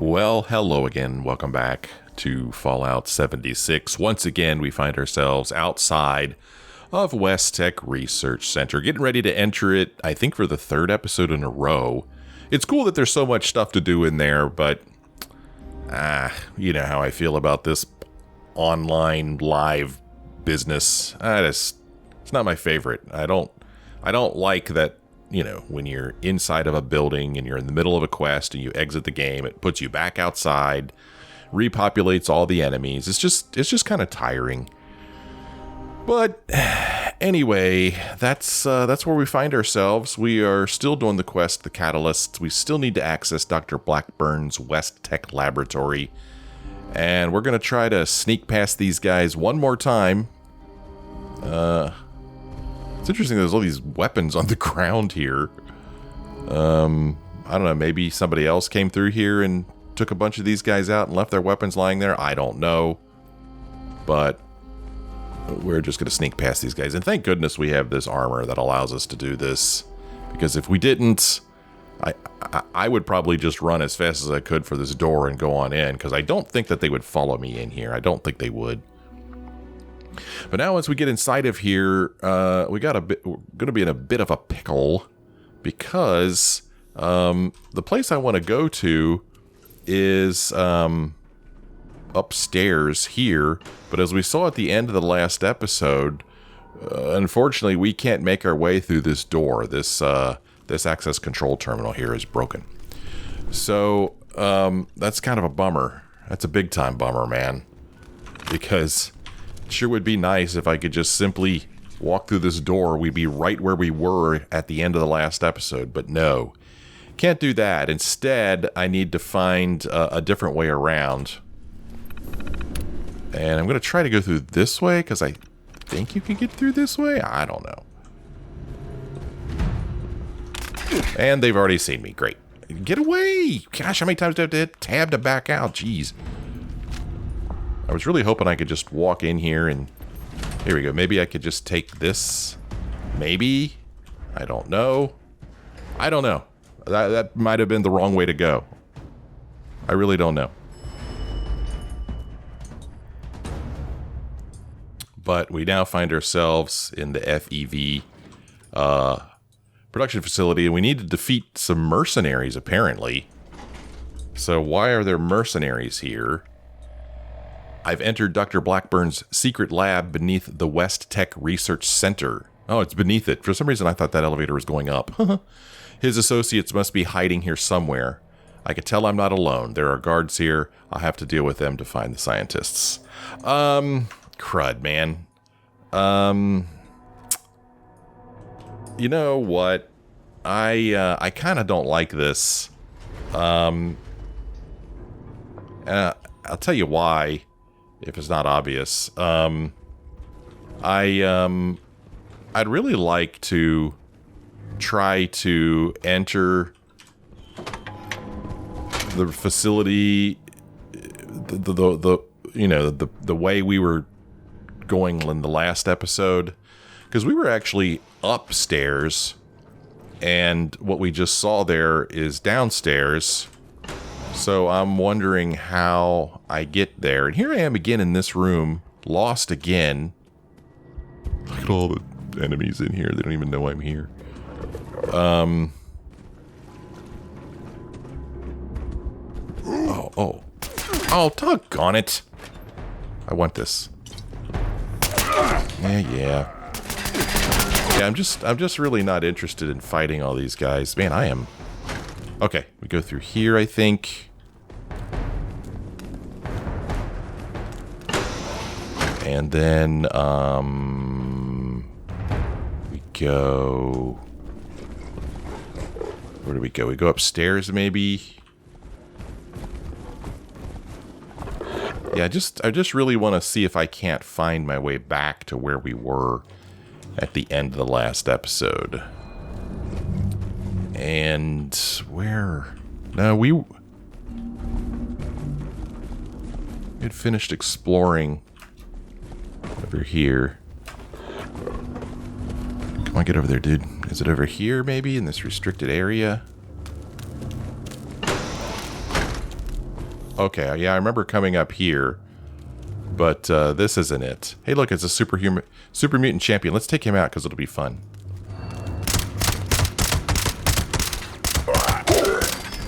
Well, hello again. Welcome back to Fallout 76. Once again, we find ourselves outside of West Tek Research Center, getting ready to enter it, I think, for the third episode in a row. It's cool that there's so much stuff to do in there, but you know how I feel about this online live business. It's not my favorite. I don't like that. You know, when you're inside of a building and you're in the middle of a quest and you exit the game, it puts you back outside, repopulates all the enemies. It's just kind of tiring. But anyway, that's where we find ourselves. We are still doing the quest, the Catalyst. We still need to access Dr. Blackburn's West Tek laboratory. And we're going to try to sneak past these guys one more time. It's interesting there's all these weapons on the ground here. I don't know, maybe somebody else came through here and took a bunch of these guys out and left their weapons lying there. I don't know. But we're just going to sneak past these guys. And thank goodness we have this armor that allows us to do this. Because if we didn't, I would probably just run as fast as I could for this door and go on in. Because I don't think that they would follow me in here. I don't think they would. But now once we get inside of here, we're going to be in a bit of a pickle because the place I want to go to is upstairs here. But as we saw at the end of the last episode, unfortunately, we can't make our way through this door. This access control terminal here is broken. So that's kind of a bummer. That's a big time bummer, man. Because it sure would be nice if I could just simply walk through this door. We'd be right where we were at the end of the last episode, but no. Can't do that. Instead, I need to find a different way around. And I'm going to try to go through this way, because I think you can get through this way? I don't know. And they've already seen me. Great. Get away! Gosh, how many times do I have to hit tab to back out? Jeez. I was really hoping I could just walk in here and... Here we go. Maybe I could just take this. Maybe. I don't know. I don't know. That might have been the wrong way to go. I really don't know. But we now find ourselves in the FEV Production Facility, and we need to defeat some mercenaries, apparently. So why are there mercenaries here? I've entered Dr. Blackburn's secret lab beneath the West Tek Research Center. Oh, it's beneath it. For some reason, I thought that elevator was going up. His associates must be hiding here somewhere. I can tell I'm not alone. There are guards here. I'll have to deal with them to find the scientists. Crud, man. You know what? I kind of don't like this. I'll tell you why. If it's not obvious, I'd really like to try to enter the facility, the way we were going in the last episode, because we were actually upstairs, and what we just saw there is downstairs. So I'm wondering how I get there. And here I am again in this room, lost again. Look at all the enemies in here. They don't even know I'm here. Oh, doggone it. I want this. Yeah. I'm just really not interested in fighting all these guys. Man, I am. Okay, we go through here, I think. And then, we go... Where do we go? We go upstairs, maybe? Yeah, I just really want to see if I can't find my way back to where we were at the end of the last episode. And where? No, we had finished exploring over here. Come on, get over there, dude. Is it over here, maybe, in this restricted area? Okay, yeah, I remember coming up here, but this isn't it. Hey, look, it's a super mutant champion. Let's take him out because it'll be fun.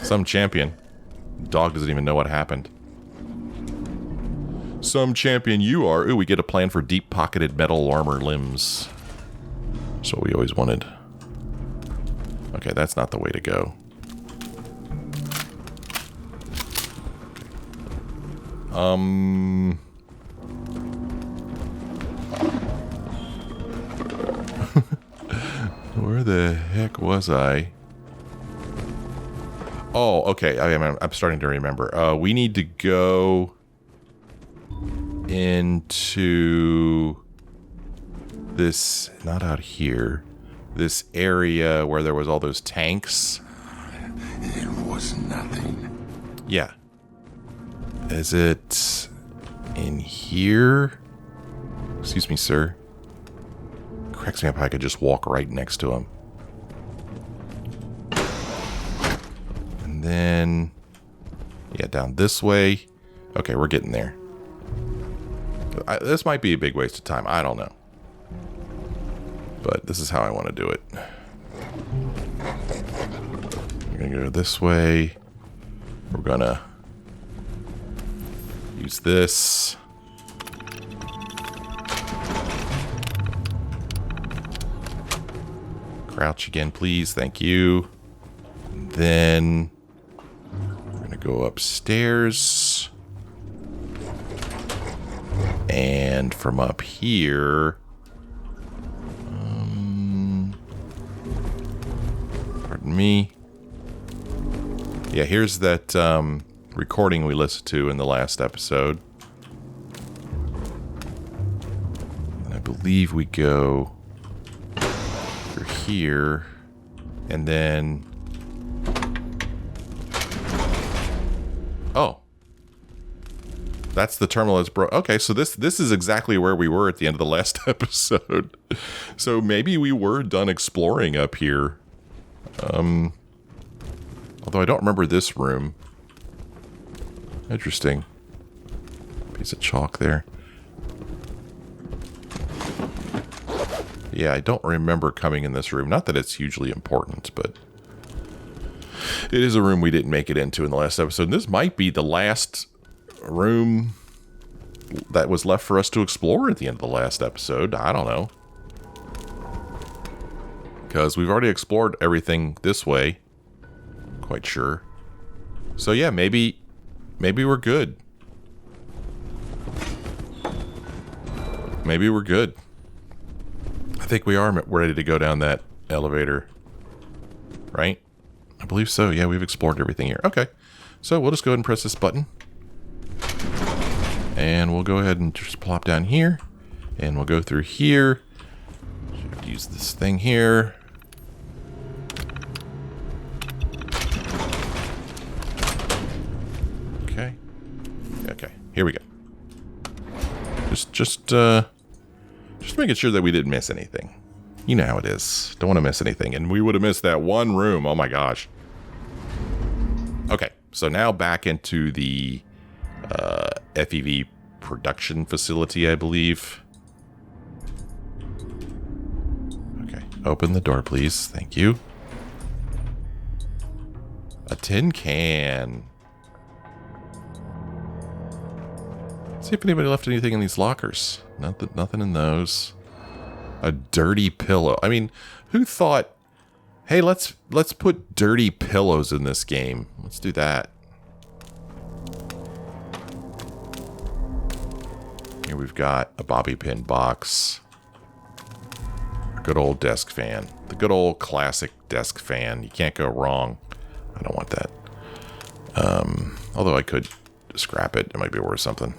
Some champion. Dog doesn't even know what happened. Some champion you are. Ooh, we get a plan for deep-pocketed metal armor limbs. That's what we always wanted. Okay, that's not the way to go. Where the heck was I? Oh, okay. I'm starting to remember. We need to go into this, not out here, this area where there was all those tanks. It was nothing. Yeah. Is it in here? Excuse me, sir. Cracks me up how I could just walk right next to him. And then, yeah, down this way. Okay, we're getting there. This might be a big waste of time. I don't know. But this is how I want to do it. We're going to go this way. We're going to use this. Crouch again, please. Thank you. And then we're going to go upstairs. And from up here, pardon me. Yeah, here's that recording we listened to in the last episode. And I believe we go through here, and then... Oh. That's the terminal that's broke. Okay, so this is exactly where we were at the end of the last episode. So maybe we were done exploring up here. Although I don't remember this room. Interesting. Piece of chalk there. Yeah, I don't remember coming in this room. Not that it's hugely important, but it is a room we didn't make it into in the last episode. And this might be the last room that was left for us to explore at the end of the last episode. I don't know. Because we've already explored everything this way. Quite sure. So yeah, maybe we're good. Maybe we're good. I think we are ready to go down that elevator. Right? I believe so. Yeah, we've explored everything here. Okay. So we'll just go ahead and press this button. And we'll go ahead and just plop down here. And we'll go through here. Use this thing here. Okay. Okay. Here we go. Just making sure that we didn't miss anything. You know how it is. Don't want to miss anything. And we would have missed that one room. Oh my gosh. Okay. So now back into the FEV Production Facility, I believe. Okay. Open the door, please. Thank you. A tin can. See if anybody left anything in these lockers. Nothing in those. A dirty pillow. I mean, who thought, hey, let's put dirty pillows in this game. Let's do that. Here we've got a bobby pin box. A good old desk fan. The good old classic desk fan. You can't go wrong. I don't want that. Although I could scrap it. It might be worth something.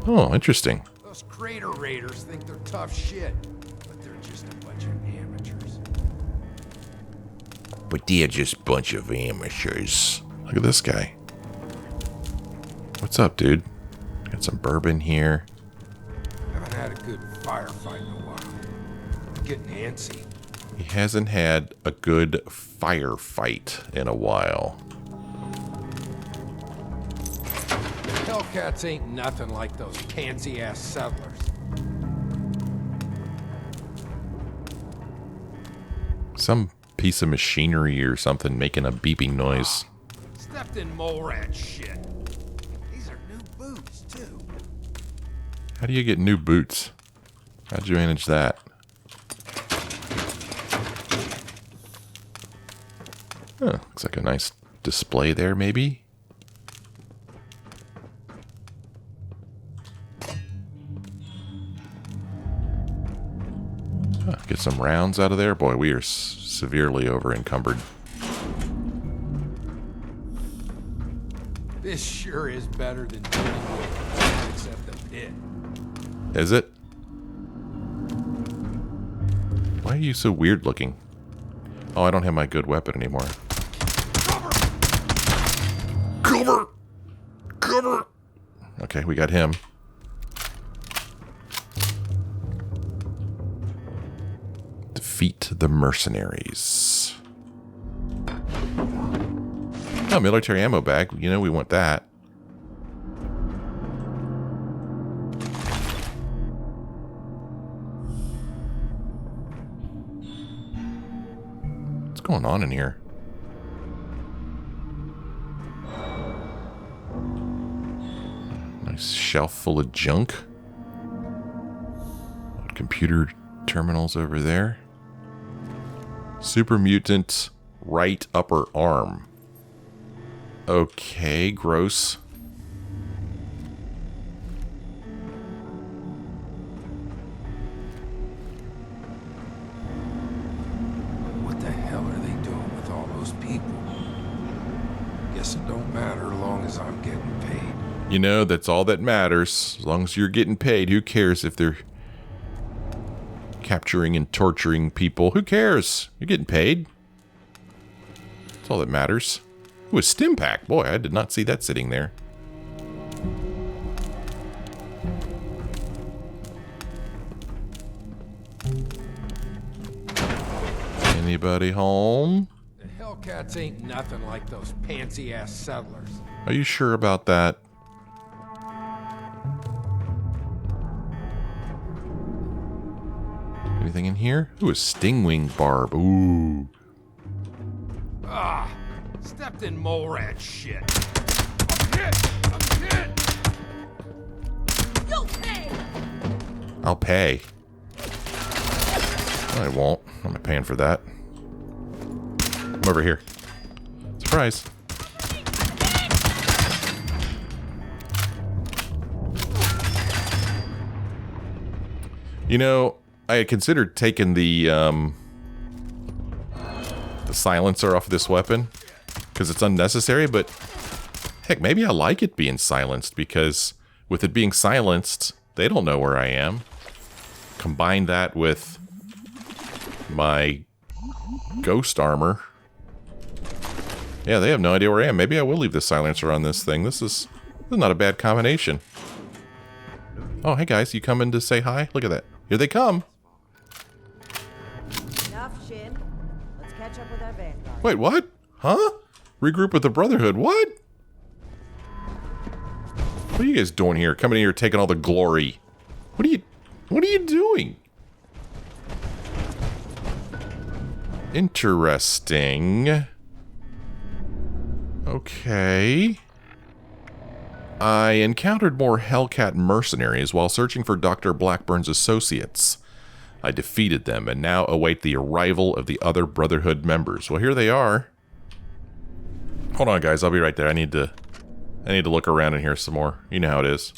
Oh, interesting. Those crater raiders think they're tough shit, but they're just a bunch of amateurs. But they're just a bunch of amateurs. Look at this guy. What's up, dude? Got some bourbon here. Haven't had a good firefight in a while. I'm getting antsy. He hasn't had a good firefight in a while. Hellcats ain't nothing like those pansy-ass settlers. Some piece of machinery or something making a beeping noise. Stepped in mole rat shit. These are new boots, too. How do you get new boots? How'd you manage that? Huh, looks like a nice display there, maybe? Huh, get some rounds out of there. Boy, we are severely over-encumbered. This sure is better than dealing with, except the pit. Is it? Why are you so weird looking? Oh, I don't have my good weapon anymore. Cover! Cover! Okay, we got him. Defeat the mercenaries. Oh, military ammo bag. You know we want that. What's going on in here? Nice shelf full of junk. Computer terminals over there. Super mutant right upper arm. Okay, gross. What the hell are they doing with all those people? Guess it don't matter as long as I'm getting paid. You know, that's all that matters. As long as you're getting paid, who cares if they're capturing and torturing people? Who cares? You're getting paid. That's all that matters. Ooh, a stim pack. Boy, I did not see that sitting there. Anybody home? The Hellcats ain't nothing like those pansy-ass settlers. Are you sure about that? Anything in here? Ooh, a stingwing barb. Ooh. Ah, stepped in mole rat shit. I'm hit! I'm hit! You'll pay! I'll pay. I won't. I'm not paying for that. Come over here. Surprise. You know, I had considered taking the silencer off of this weapon because it's unnecessary, but heck, maybe I like it being silenced because with it being silenced, they don't know where I am. Combine that with my ghost armor. Yeah, they have no idea where I am. Maybe I will leave the silencer on this thing. This is not a bad combination. Oh, hey guys, you coming to say hi? Look at that. Here they come. Enough, Shin. Let's catch up with our vanguard. Wait, what? Huh? Regroup with the Brotherhood. What? What are you guys doing here? Coming in here taking all the glory. What are you doing? Interesting. Okay. I encountered more Hellcat mercenaries while searching for Dr. Blackburn's associates. I defeated them and now await the arrival of the other Brotherhood members. Well, here they are. Hold on, guys. I'll be right there. I need to look around in here some more. You know how it is.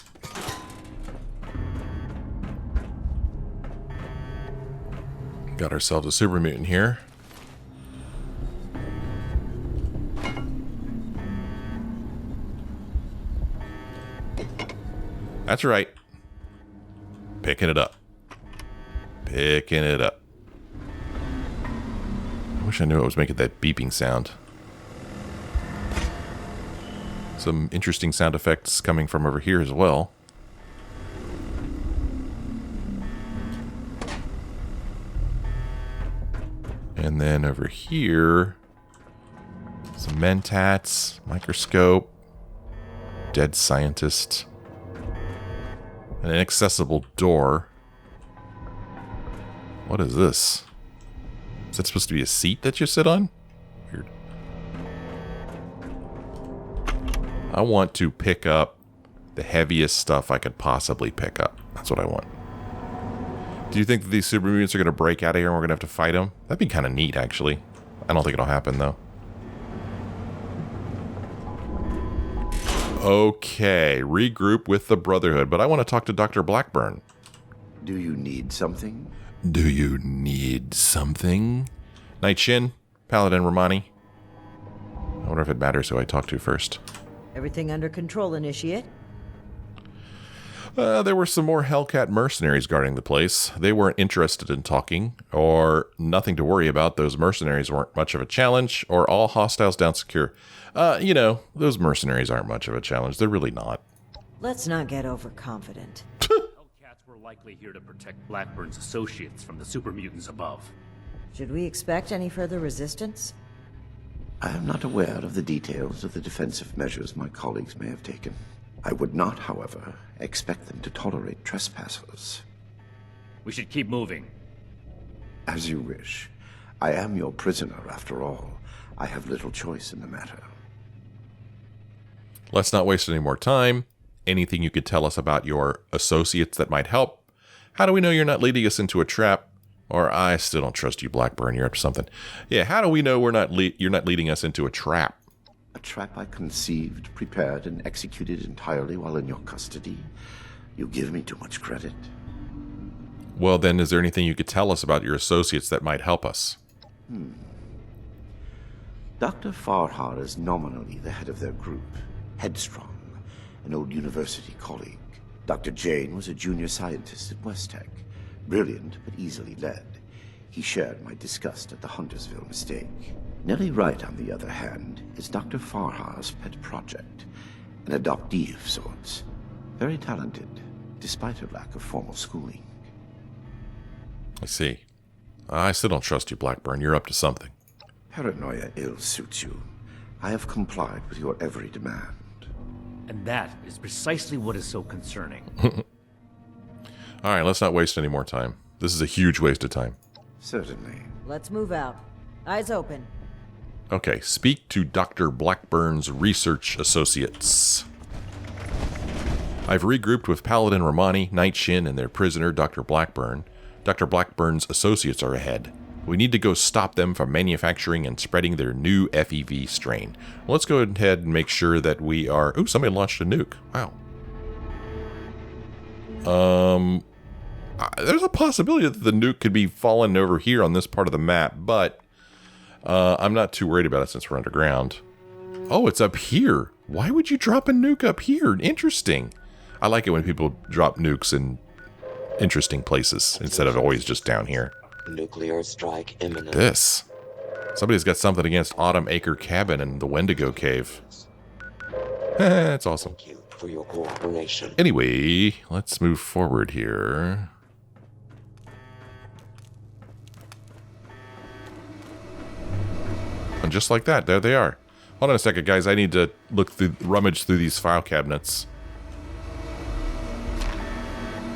Got ourselves a super mutant here. That's right. Picking it up. Picking it up. I wish I knew it was making that beeping sound. Some interesting sound effects coming from over here as well. And then over here, some mentats, microscope, dead scientist, an inaccessible door. What is this? Is that supposed to be a seat that you sit on? Weird. I want to pick up the heaviest stuff I could possibly pick up. That's what I want. Do you think that these super mutants are going to break out of here and we're going to have to fight them? That'd be kind of neat, actually. I don't think it'll happen, though. Okay, regroup with the Brotherhood, but I want to talk to Dr. Blackburn. Do you need something? Do you need something? Night Shin, Paladin Romani. I wonder if it matters who I talk to first. Everything under control, Initiate? There were some more Hellcat mercenaries guarding the place. They weren't interested in talking, or nothing to worry about. Those mercenaries weren't much of a challenge, or all hostiles down secure. You know, those mercenaries aren't much of a challenge. They're really not. Let's not get overconfident. Hellcats were likely here to protect Blackburn's associates from the super mutants above. Should we expect any further resistance? I am not aware of the details of the defensive measures my colleagues may have taken. I would not, however, expect them to tolerate trespassers. We should keep moving. As you wish. I am your prisoner, after all. I have little choice in the matter. Let's not waste any more time. Anything you could tell us about your associates that might help? How do we know you're not leading us into a trap? Or I still don't trust you, Blackburn. You're up to something. Yeah, how do we know you're not leading us into a trap? A trap I conceived, prepared, and executed entirely while in your custody? You give me too much credit. Well, then, is there anything you could tell us about your associates that might help us? Dr. Farhar is nominally the head of their group. Headstrong, an old university colleague. Dr. Jane was a junior scientist at West Tek. Brilliant, but easily led. He shared my disgust at the Huntersville mistake. Nellie Wright, on the other hand, is Dr. Farhar's pet project. An adoptee of sorts. Very talented, despite her lack of formal schooling. I see. I still don't trust you, Blackburn. You're up to something. Paranoia ill suits you. I have complied with your every demand. And that is precisely what is so concerning. All right, let's not waste any more time. This is a huge waste of time. Certainly. Let's move out. Eyes open. Okay, speak to Dr. Blackburn's research associates. I've regrouped with Paladin Romani, Night Shin, and their prisoner, Dr. Blackburn. Dr. Blackburn's associates are ahead. We need to go stop them from manufacturing and spreading their new FEV strain. Let's go ahead and make sure that we are... Ooh, somebody launched a nuke. Wow. There's a possibility that the nuke could be falling over here on this part of the map, but I'm not too worried about it since we're underground. Oh, it's up here. Why would you drop a nuke up here? Interesting. I like it when people drop nukes in interesting places instead of always just down here. Nuclear strike imminent. This. Somebody's got something against Autumn Acre Cabin and the Wendigo Cave. That's awesome. Thank you for your cooperation. Anyway, let's move forward here. And just like that, there they are. Hold on a second, guys. I need to rummage through these file cabinets.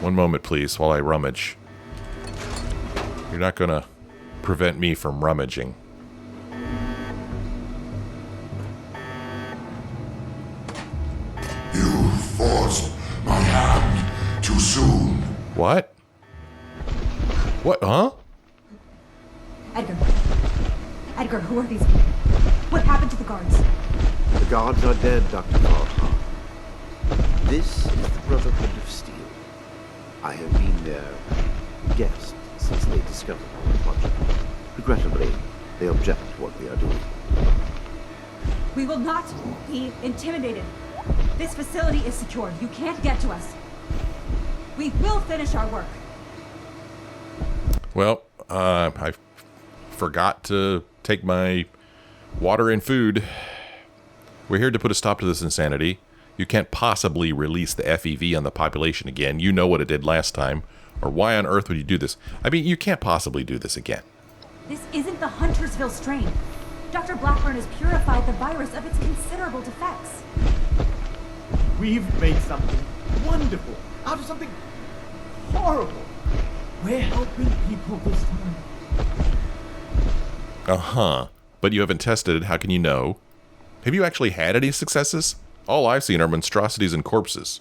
One moment, please, while I rummage. You're not going to prevent me from rummaging. You forced my hand too soon. What? What, huh? Edgar. Edgar, who are these people? What happened to the guards? The guards are dead, Dr. Farhar. This is the Brotherhood of Steel. I have been their guest since they discovered our project. Regrettably, they object to what we are doing. We will not be intimidated. This facility is secure. You can't get to us. We will finish our work. Well, I forgot to take my water and food. We're here to put a stop to this insanity. You can't possibly release the FEV on the population again. You know what it did last time. Or why on earth would you do this? I mean, you can't possibly do this again. This isn't the Huntersville strain. Dr. Blackburn has purified the virus of its considerable defects. We've made something wonderful out of something horrible. We're helping people this time. Uh-huh. But you haven't tested it. How can you know? Have you actually had any successes? All I've seen are monstrosities and corpses.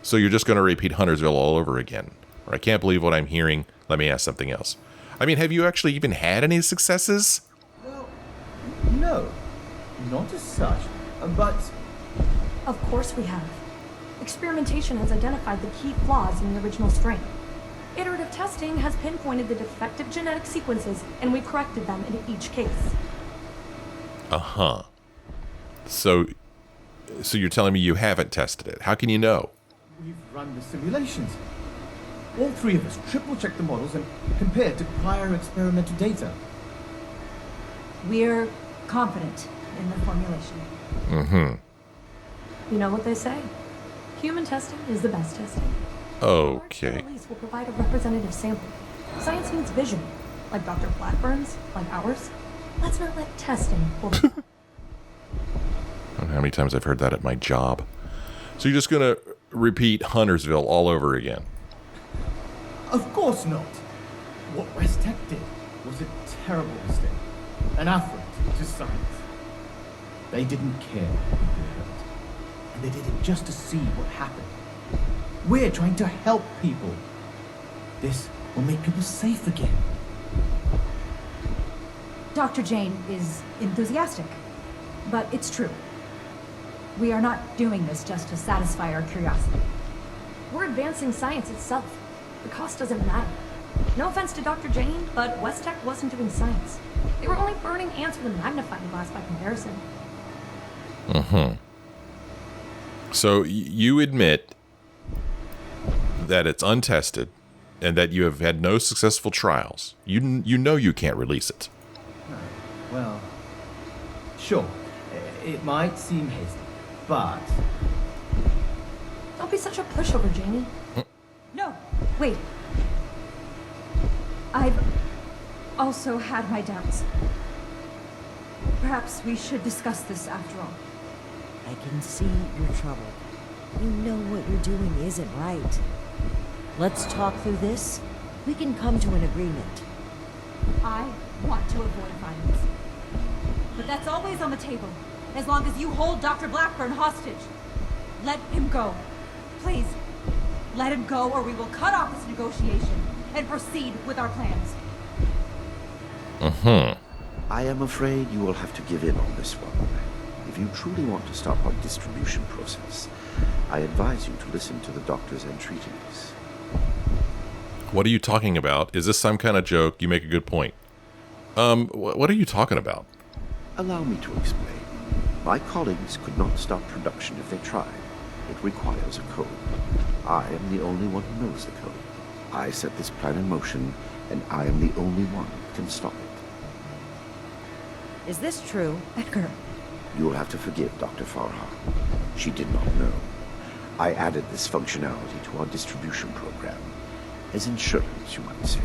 So you're just going to repeat Huntersville all over again. Or I can't believe what I'm hearing. Let me ask something else. I mean, have you actually even had any successes? Well, no. Not as such. But Of course we have. Experimentation has identified the key flaws in the original strain. Iterative testing has pinpointed the defective genetic sequences, and we've corrected them in each case. Uh-huh. So you're telling me you haven't tested it. How can you know? we've run the simulations. All three of us triple-checked the models and compared to prior experimental data. We're confident in the formulation. Mm-hmm. You know what they say? Human testing is the best testing. Okay. Large release will provide a representative sample. Science needs vision, like Dr. Blackburn's, like ours. Let's not let testing pull the I don't know how many times I've heard that at my job. So you're just going to repeat Huntersville all over again? Of course not. What West Tek did was a terrible mistake. An affront to science. They didn't care who they hurt. And they did it just to see what happened. We're trying to help people. This will make people safe again. Dr. Jane is enthusiastic, but it's true. We are not doing this just to satisfy our curiosity. We're advancing science itself. The cost doesn't matter. No offense to Dr. Jane, but West Tek wasn't doing science. They were only burning ants with a magnifying glass by comparison. Mm-hmm. So you admit that it's untested and that you have had no successful trials. You know you can't release it. Well, sure. It might seem hasty, but... Don't be such a pushover, Janie. No, wait. I've also had my doubts. Perhaps we should discuss this after all. I can see you're troubled. You know what you're doing isn't right. Let's talk through this. We can come to an agreement. I want to avoid violence. But that's always on the table, as long as you hold Dr. Blackburn hostage. Let him go. Please, let him go, or we will cut off this negotiation and proceed with our plans. Mm-hmm. I am afraid you will have to give in on this one. If you truly want to stop our distribution process, I advise you to listen to the doctor's entreaties. What are you talking about? Is this some kind of joke? You make a good point. What are you talking about? Allow me to explain. My colleagues could not stop production if they tried. It requires a code. I am the only one who knows the code. I set this plan in motion, and I am the only one who can stop it. Is this true? Edgar, You will have to forgive Dr. Farha. She did not know. I added this functionality to our distribution program. As insurance, you might say.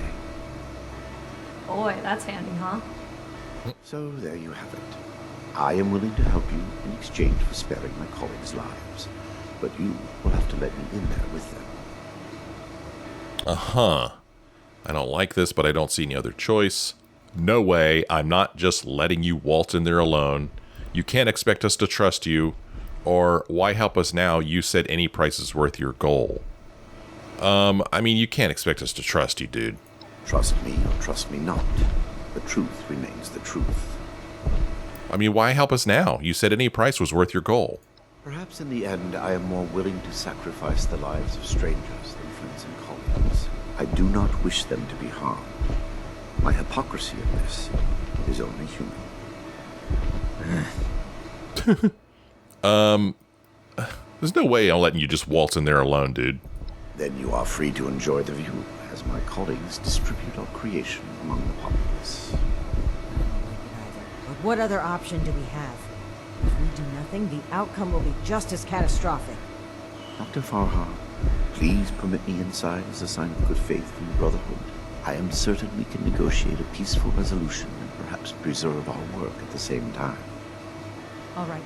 boy, that's handy, huh? So there you have it. I am willing to help you in exchange for sparing my colleagues' lives. But you will have to let me in there with them. Uh-huh. I don't like this, but I don't see any other choice. No way. I'm not just letting you waltz in there alone. You can't expect us to trust you. Or why help us now? You said any price is worth your goal. I mean, you can't expect us to trust you, dude. Trust me or trust me not. The truth remains the truth. I mean, why help us now? You said any price was worth your goal. Perhaps in the end, I am more willing to sacrifice the lives of strangers than friends and colleagues. I do not wish them to be harmed. My hypocrisy in this is only human. There's no way I'm letting you just waltz in there alone, dude. Then you are free to enjoy the view as my colleagues distribute our creation among the populace. I don't like it either. But what other option do we have? If we do nothing, the outcome will be just as catastrophic. Dr. Farha, please permit me inside as a sign of good faith from the Brotherhood. I am certain we can negotiate a peaceful resolution and perhaps preserve our work at the same time. All right.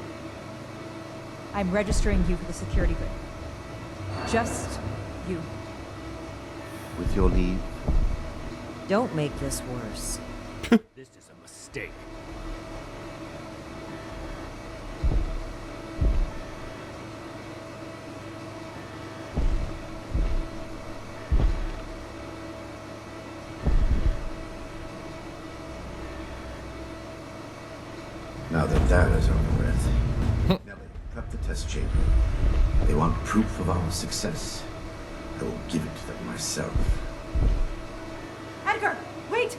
I'm registering you for the security grid. Just you. With your leave, Don't make this worse. This is a mistake. now that that is over with, Nelly, prep the test chamber. They want proof of our success. I will give it to them myself. Edgar, wait!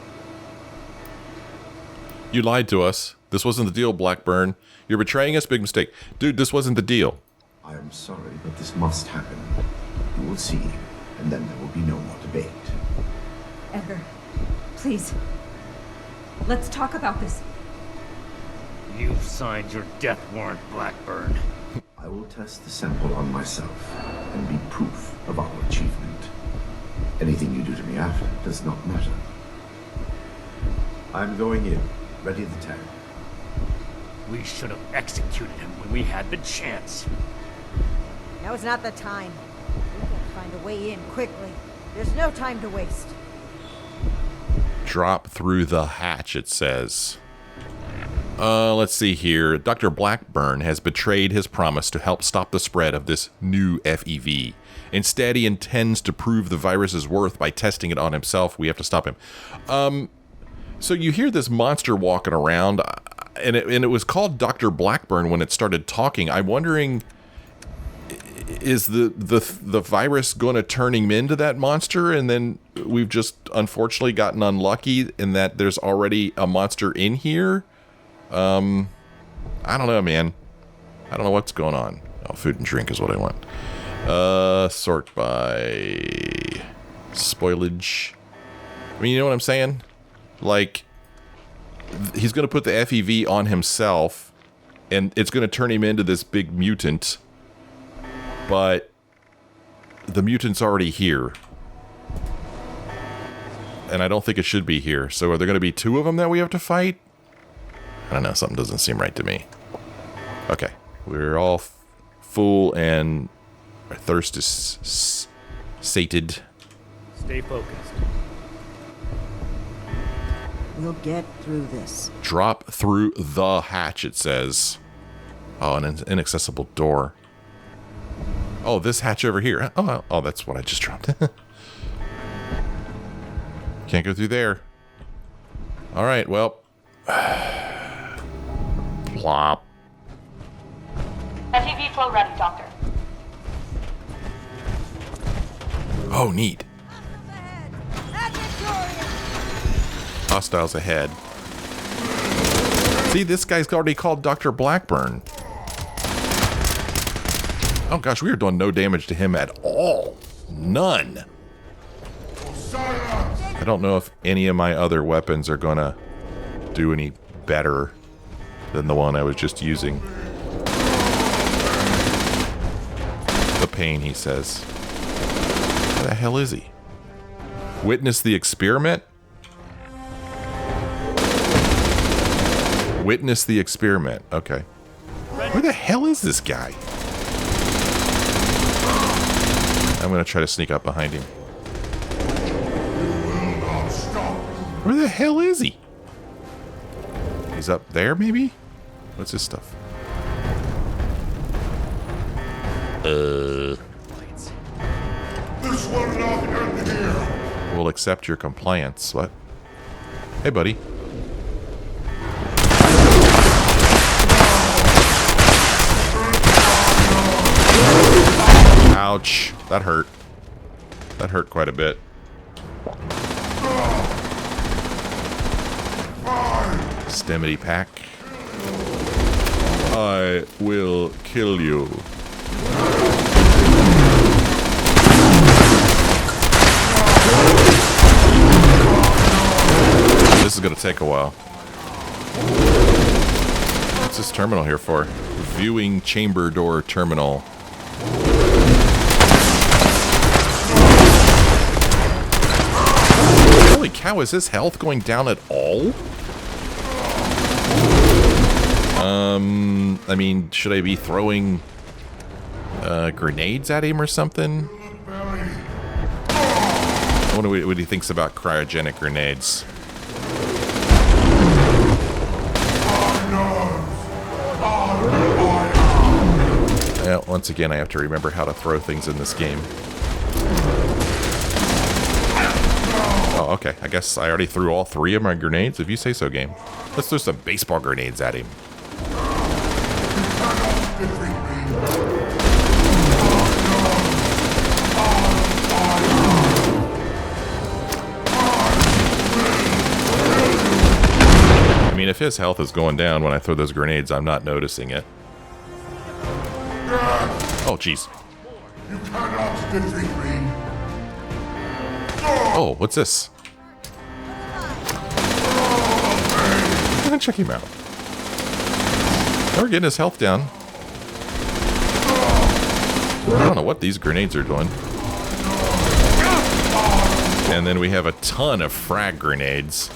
You lied to us. This wasn't the deal, Blackburn. You're betraying us. Big mistake. Dude, this wasn't the deal. I am sorry, but this must happen. You will see, and then there will be no more debate. Edgar, please. Let's talk about this. You've signed your death warrant, Blackburn. I will test the sample on myself and be proof of our achievement. Anything you do to me after does not matter. I'm going in. Ready the tag. We should have executed him when we had the chance. Now is not the time. We gotta find a way in quickly. There's no time to waste. Drop through the hatch, it says. Let's see here. Dr. Blackburn has betrayed his promise to help stop the spread of this new FEV. Instead, he intends to prove the virus's worth by testing it on himself. We have to stop him. So you hear this monster walking around, and it was called Dr. Blackburn when it started talking. I'm wondering, is the virus going to turn him into that monster, and then we've just unfortunately gotten unlucky in that there's already a monster in here? I don't know, man. I don't know what's going on. Oh, food and drink is what I want. Sort by spoilage. I mean, you know what I'm saying? Like, he's going to put the FEV on himself, and it's going to turn him into this big mutant. But the mutant's already here. And I don't think it should be here. So are there going to be two of them that we have to fight? I don't know. Something doesn't seem right to me. Okay. We're all full and our thirst is sated. Stay focused. We'll get through this. Drop through the hatch, it says. Oh, an inaccessible door. Oh, this hatch over here. Oh, that's what I just dropped. Can't go through there. All right, well. Plop. FEV flow ready, Doctor. Oh, neat. Hostiles ahead. See, this guy's already called Dr. Blackburn. Oh gosh, we are doing no damage to him at all. None. I don't know if any of my other weapons are gonna do any better than the one I was just using. The pain, he says. Where the hell is he? Witness the experiment? Witness the experiment. Okay. Where the hell is this guy? I'm going to try to sneak up behind him. Where the hell is he? He's up there, maybe? What's this stuff? This will not end here. We'll accept your compliance. What? Hey, buddy. Ouch. That hurt. That hurt quite a bit. Stemity pack. I will kill you. This is going to take a while. What's this terminal here for? Viewing chamber door terminal. How is his health going down at all? I mean, should I be throwing grenades at him or something? I wonder what he thinks about cryogenic grenades. Yeah, once again, I have to remember how to throw things in this game. Oh, okay. I guess I already threw all 3 of my grenades, if you say so, game. Let's throw some baseball grenades at him. I mean, if his health is going down when I throw those grenades, I'm not noticing it. Oh, jeez. You cannot defeat me. Oh, what's this? Check him out. We're getting his health down. I don't know what these grenades are doing. And then we have a ton of frag grenades.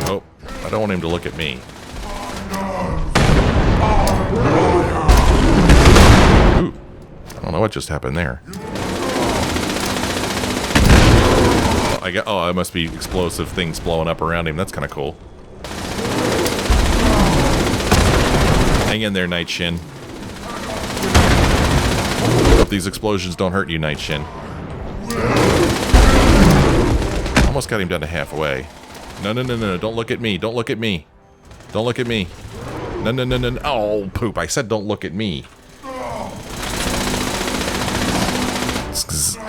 Oh, I don't want him to look at me. Ooh, I don't know what just happened there. Oh, it must be explosive things blowing up around him. That's kind of cool. Hang in there, Night Shin. Hope these explosions don't hurt you, Night Shin. Almost got him down to halfway. No, no, no, no, no. Don't look at me. Don't look at me. Don't look at me. No, no, no, no, no. Oh, poop. I said don't look at me.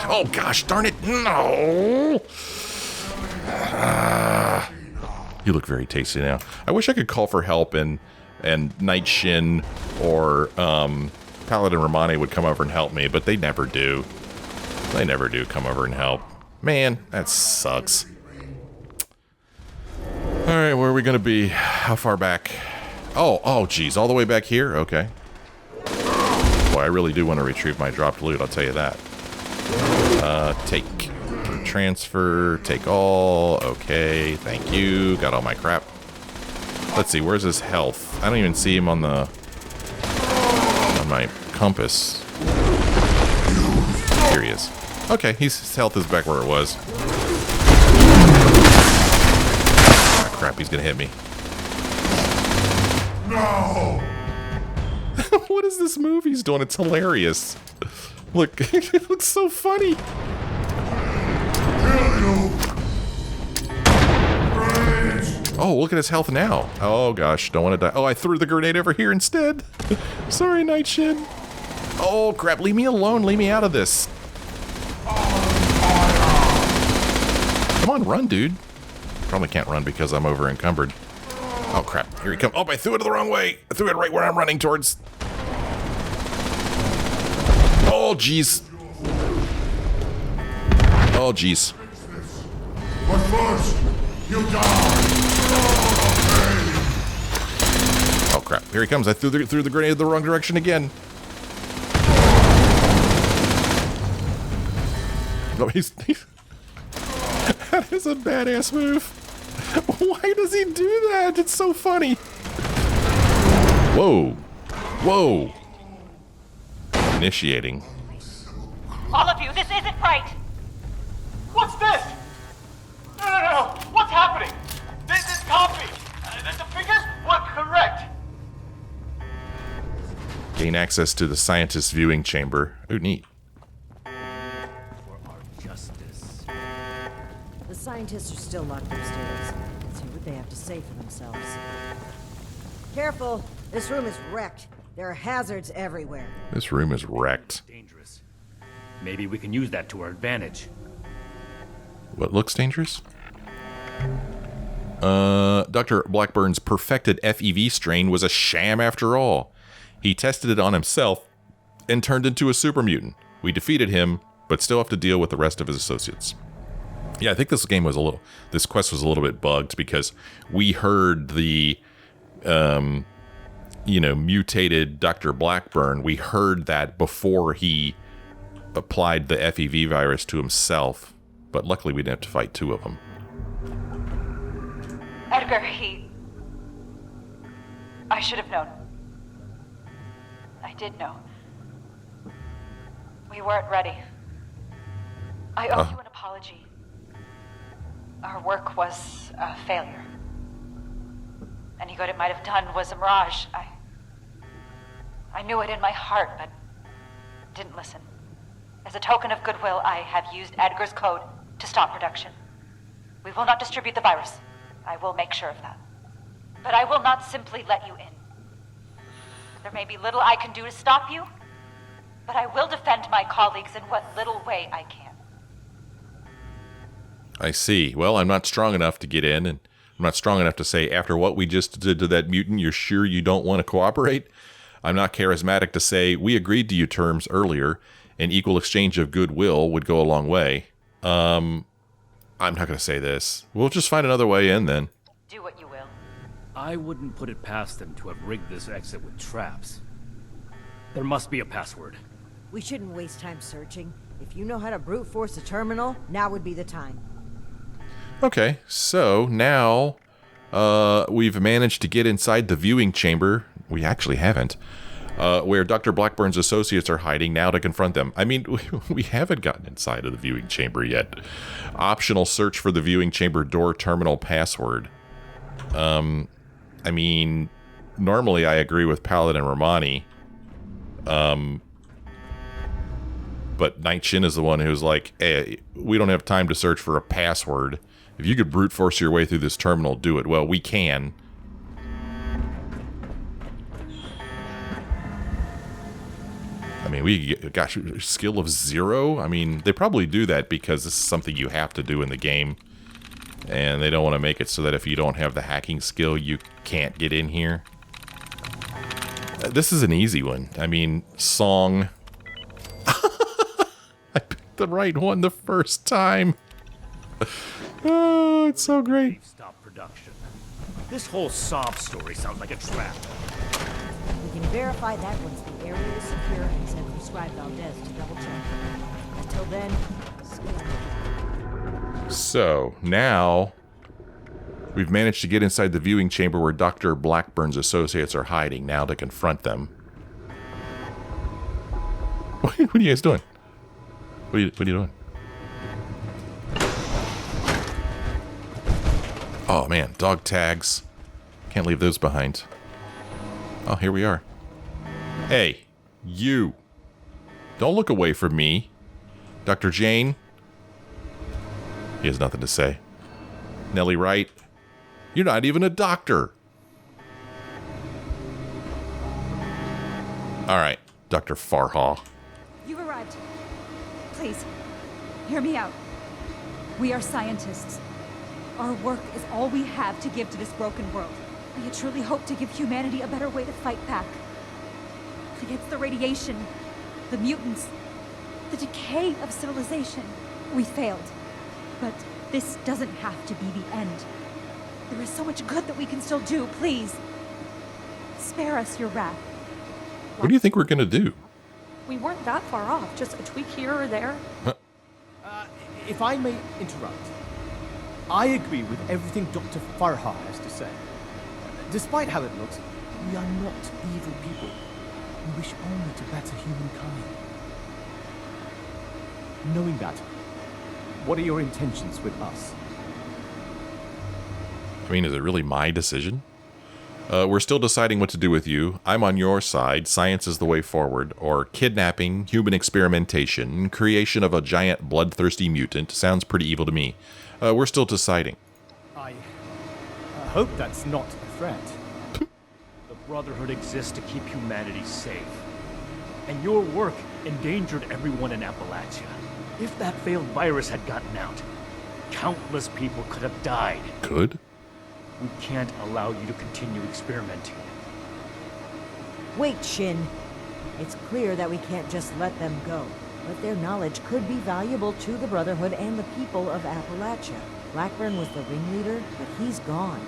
Oh, gosh darn it. No. You look very tasty now. I wish I could call for help and Night Shin or Paladin Romani would come over and help me, but they never do. They never do come over and help. Man, that sucks. Alright, where are we going to be? How far back? Oh, geez. All the way back here? Okay. Boy, I really do want to retrieve my dropped loot, I'll tell you that. Take. Transfer. Take all. Okay, thank you. Got all my crap. Let's see, where's his health? I don't even see him on the... on my compass. Here he is. Okay, his health is back where it was. Ah, crap, he's gonna hit me. No! What is this move he's doing? It's hilarious. Look, it looks so funny. Oh, look at his health now. Oh, gosh, don't want to die. Oh, I threw the grenade over here instead. Sorry, Night Shin. Oh, crap, leave me alone. Leave me out of this. Come on, run, dude. Probably can't run because I'm over encumbered. Oh, crap, here he comes. Oh, I threw it the wrong way. I threw it right where I'm running towards. Oh, jeez. Oh, jeez. But first, you die. Oh, crap. Here he comes. I threw the grenade the wrong direction again. No, he's that is a badass move. Why does he do that? It's so funny. Whoa. Whoa. Initiating. All of you, this isn't right! What's this? No. What's happening? This is copy. The figures were correct. Gain access to the scientist's viewing chamber. Ooh, neat. For our justice. The scientists are still locked upstairs. Let's see what they have to say for themselves. Careful! This room is wrecked. There are hazards everywhere. This room is wrecked. Dangerous. Maybe we can use that to our advantage. What looks dangerous? Dr. Blackburn's perfected FEV strain was a sham after all. He tested it on himself and turned into a super mutant. We defeated him, but still have to deal with the rest of his associates. Yeah, I think this quest was a little bit bugged because we heard the mutated Dr. Blackburn. We heard that before he applied the FEV virus to himself, but luckily we didn't have to fight two of them. Edgar, I should have known. I did know. We weren't ready. I owe you an apology. Our work was a failure. Any good it might have done was a mirage. I knew it in my heart, but didn't listen. As a token of goodwill, I have used Edgar's code to stop production. We will not distribute the virus. I will make sure of that. But I will not simply let you in. There may be little I can do to stop you, but I will defend my colleagues in what little way I can. I see. Well, I'm not strong enough to get in, and I'm not strong enough to say, after what we just did to that mutant, you're sure you don't want to cooperate? I'm not charismatic to say, we agreed to your terms earlier, and equal exchange of goodwill would go a long way. I'm not going to say this. We'll just find another way in, then. Do what you will. I wouldn't put it past them to have rigged this exit with traps. There must be a password. We shouldn't waste time searching. If you know how to brute force a terminal, now would be the time. Okay, so now we've managed to get inside the viewing chamber. We actually haven't. Where Dr. Blackburn's associates are hiding now to confront them. I mean, we haven't gotten inside of the viewing chamber yet. Optional search for the viewing chamber door terminal password. I mean, normally I agree with Paladin Romani. But Night Shin is the one who's like, hey, we don't have time to search for a password. If you could brute force your way through this terminal, do it. Well, we can. I mean, we gosh, skill of 0? I mean, they probably do that because this is something you have to do in the game. And they don't want to make it so that if you don't have the hacking skill, you can't get in here. This is an easy one. I mean, song. I picked the right one the first time. Oh, it's so great. Stop production. This whole sob story sounds like a trap. We can verify that once the area is secure and send Prescribe Valdez to double check. Until then, so now we've managed to get inside the viewing chamber where Dr. Blackburn's associates are hiding now to confront them. What are you guys doing? What are you doing? Oh man, dog tags. Can't leave those behind. Oh, here we are. Hey, you. Don't look away from me. Dr. Jane. He has nothing to say. Nellie Wright. You're not even a doctor. Alright, Dr. Farha. You arrived. Please, hear me out. We are scientists. Our work is all we have to give to this broken world. We had truly hoped to give humanity a better way to fight back. Against the radiation, the mutants, the decay of civilization. We failed. But this doesn't have to be the end. There is so much good that we can still do, please. Spare us your wrath. What do you think we're gonna do? We weren't that far off, just a tweak here or there. Huh? If I may interrupt, I agree with everything Dr. Farha has to say. Despite how it looks, we are not evil people. We wish only to better humankind. Knowing that, what are your intentions with us? I mean, is it really my decision? We're still deciding what to do with you. I'm on your side. Science is the way forward. Or kidnapping, human experimentation, creation of a giant bloodthirsty mutant. Sounds pretty evil to me. We're still deciding. I hope that's not a threat. The Brotherhood exists to keep humanity safe. And your work endangered everyone in Appalachia. If that failed virus had gotten out, countless people could have died. Could? We can't allow you to continue experimenting. wait, Shin. It's clear that we can't just let them go. But their knowledge could be valuable to the Brotherhood and the people of Appalachia. Blackburn was the ringleader, but he's gone.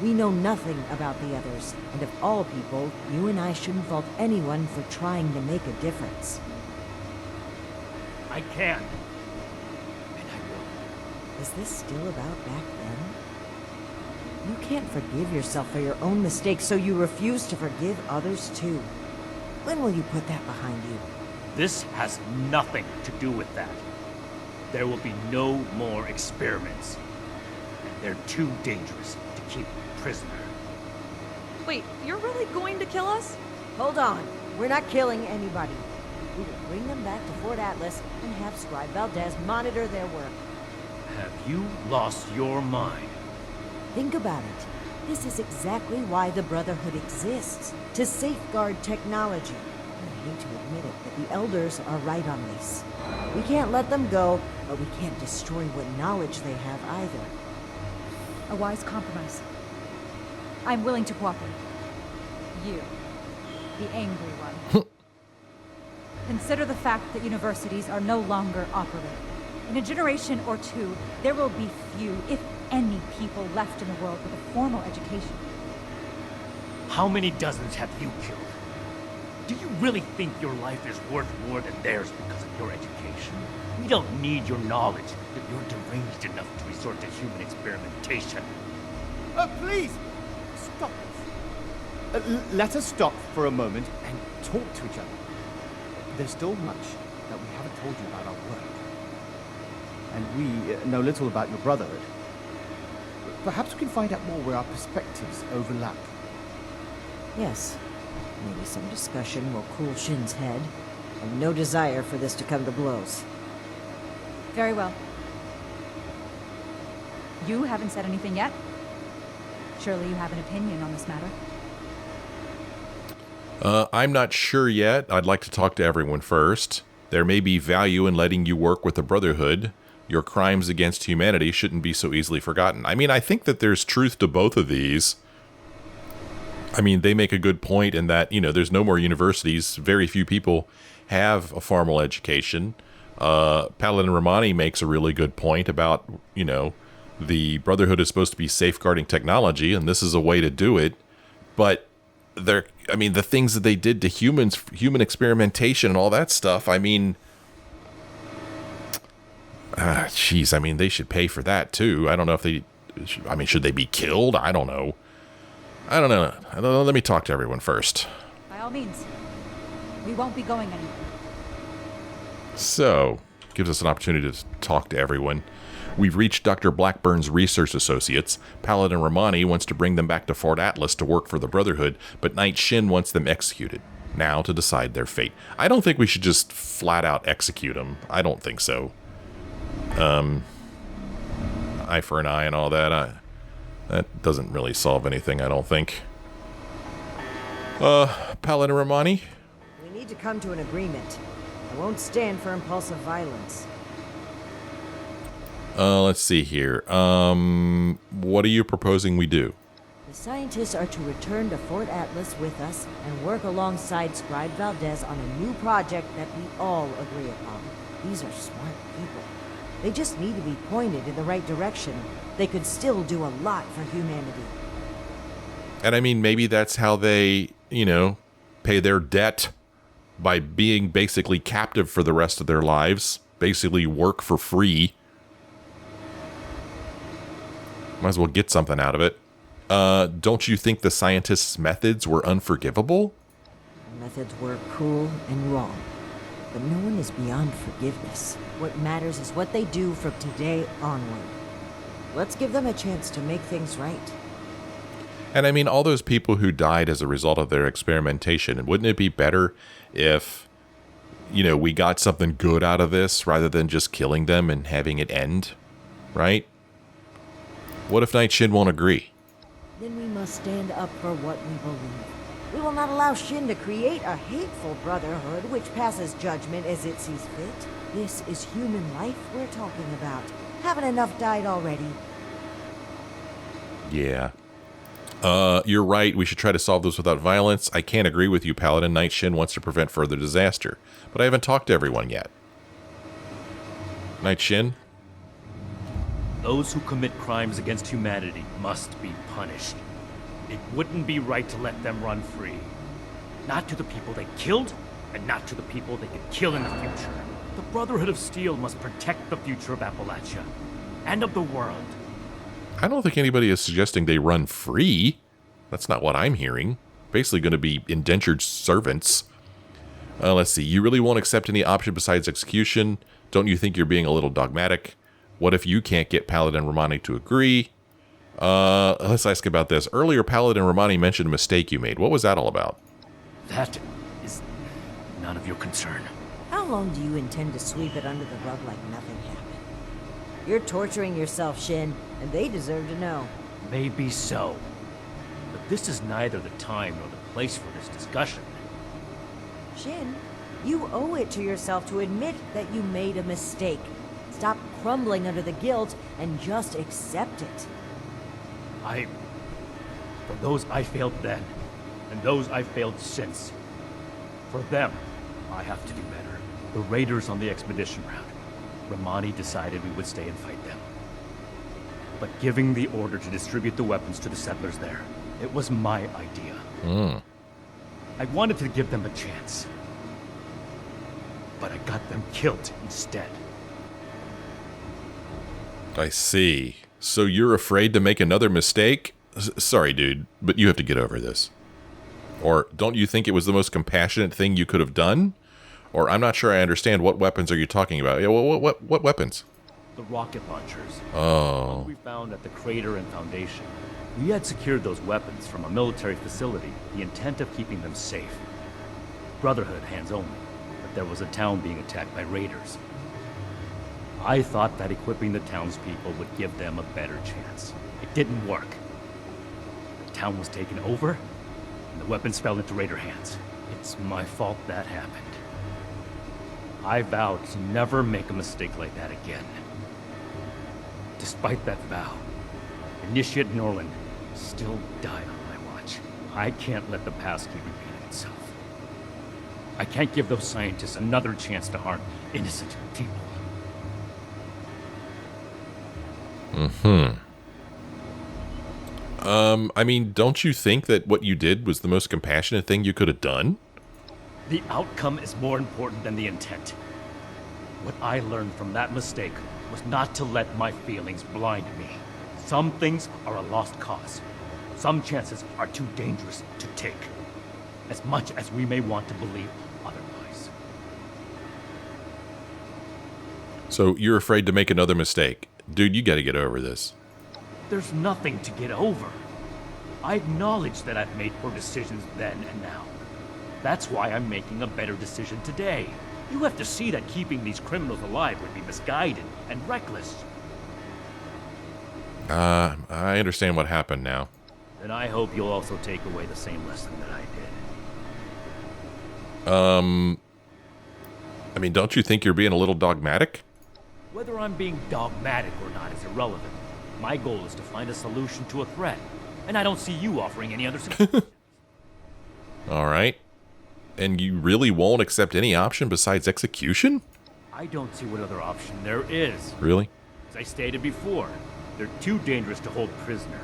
We know nothing about the others, and of all people, you and I shouldn't fault anyone for trying to make a difference. I can. And I will. Is this still about back then? You can't forgive yourself for your own mistakes, so you refuse to forgive others too. When will you put that behind you? This has nothing to do with that. There will be no more experiments. And they're too dangerous to keep prisoner. Wait, you're really going to kill us? Hold on. We're not killing anybody. We will bring them back to Fort Atlas and have Scribe Valdez monitor their work. Have you lost your mind? Think about it. This is exactly why the Brotherhood exists. To safeguard technology. I hate to admit it, but the Elders are right on this. We can't let them go, but we can't destroy what knowledge they have either. A wise compromise. I'm willing to cooperate. You, the angry one. Consider the fact that universities are no longer operating. In a generation or two, there will be few, if any, people left in the world with a formal education. How many dozens have you killed? Do you really think your life is worth more than theirs because of your education? We don't need your knowledge if you're deranged enough to resort to human experimentation. Please, stop this. Let us stop for a moment and talk to each other. There's still much that we haven't told you about our work. And we know little about your brotherhood. Perhaps we can find out more where our perspectives overlap. Yes. Maybe some discussion will cool Shin's head. And no desire for this to come to blows. Very well. You haven't said anything yet. Surely you have an opinion on this matter. I'm not sure yet. I'd like to talk to everyone first. There may be value in letting you work with the Brotherhood. Your crimes against humanity shouldn't be so easily forgotten. I mean, I think that there's truth to both of these. I mean, they make a good point in that, you know, there's no more universities. Very few people have a formal education. Paladin Romani makes a really good point about, you know, the Brotherhood is supposed to be safeguarding technology, and this is a way to do it. But the things that they did to humans, human experimentation and all that stuff, I mean, they should pay for that too. I don't know if they, should they be killed? I don't know. Let me talk to everyone first. By all means. We won't be going anywhere. So, gives us an opportunity to talk to everyone. We've reached Dr. Blackburn's research associates. Paladin Romani wants to bring them back to Fort Atlas to work for the Brotherhood, but Knight Shin wants them executed. Now to decide their fate. I don't think we should just flat out execute them. I don't think so. Eye for an eye and all that. That doesn't really solve anything, I don't think. Paladin Romani? We need to come to an agreement. I won't stand for impulsive violence. Let's see here. What are you proposing we do? The scientists are to return to Fort Atlas with us and work alongside Scribe Valdez on a new project that we all agree upon. These are smart people. They just need to be pointed in the right direction. They could still do a lot for humanity. And I mean, maybe that's how they, pay their debt by being basically captive for the rest of their lives. Basically work for free. Might as well get something out of it. Don't you think the scientists' methods were unforgivable? The methods were cruel and wrong. But no one is beyond forgiveness. What matters is what they do from today onward. Let's give them a chance to make things right. And I mean, all those people who died as a result of their experimentation, wouldn't it be better if, we got something good out of this rather than just killing them and having it end? Right? What if Knight Shin won't agree? Then we must stand up for what we believe. We will not allow Shin to create a hateful brotherhood which passes judgment as it sees fit. This is human life we're talking about. Haven't enough died already? Yeah. You're right. We should try to solve this without violence. I can't agree with you, Paladin. Knight Shin wants to prevent further disaster. But I haven't talked to everyone yet. Knight Shin? Those who commit crimes against humanity must be punished. It wouldn't be right to let them run free. Not to the people they killed, and not to the people they could kill in the future. The Brotherhood of Steel must protect the future of Appalachia, and of the world. I don't think anybody is suggesting they run free. That's not what I'm hearing. Basically going to be indentured servants. Let's see. You really won't accept any option besides execution? Don't you think you're being a little dogmatic? What if you can't get Paladin Romani to agree? Let's ask about this. Earlier, Paladin Romani mentioned a mistake you made. What was that all about? That is none of your concern. How long do you intend to sweep it under the rug like nothing happened? You're torturing yourself, Shin, and they deserve to know. Maybe so. But this is neither the time nor the place for this discussion. Shin, you owe it to yourself to admit that you made a mistake. Stop crumbling under the guilt and just accept it. For those I failed then, and those I've failed since, for them, I have to do better. The raiders on the expedition route, Romani decided we would stay and fight them. But giving the order to distribute the weapons to the settlers there, it was my idea. I wanted to give them a chance. But I got them killed instead. I see. So you're afraid to make another mistake? Sorry, dude, but you have to get over this. Or don't you think it was the most compassionate thing you could have done? Or I'm not sure I understand. What weapons are you talking about? Yeah, what weapons? The rocket launchers. Oh. We found at the crater and foundation. We had secured those weapons from a military facility, the intent of keeping them safe. Brotherhood hands only, but there was a town being attacked by raiders. I thought that equipping the townspeople would give them a better chance. It didn't work. The town was taken over, and the weapons fell into raider hands. It's my fault that happened. I vowed to never make a mistake like that again. Despite that vow, Initiate Norland still died on my watch. I can't let the past keep repeating itself. I can't give those scientists another chance to harm innocent people. I mean, don't you think that what you did was the most compassionate thing you could have done? The outcome is more important than the intent. What I learned from that mistake was not to let my feelings blind me. Some things are a lost cause. Some chances are too dangerous to take. As much as we may want to believe otherwise. So you're afraid to make another mistake. Dude, you gotta get over this. There's nothing to get over. I acknowledge that I've made poor decisions then and now. That's why I'm making a better decision today. You have to see that keeping these criminals alive would be misguided and reckless. I understand what happened now. Then I hope you'll also take away the same lesson that I did. I mean, don't you think you're being a little dogmatic? Whether I'm being dogmatic or not is irrelevant. My goal is to find a solution to a threat, and I don't see you offering any other solution. All right. And you really won't accept any option besides execution? I don't see what other option there is. Really? As I stated before, they're too dangerous to hold prisoner.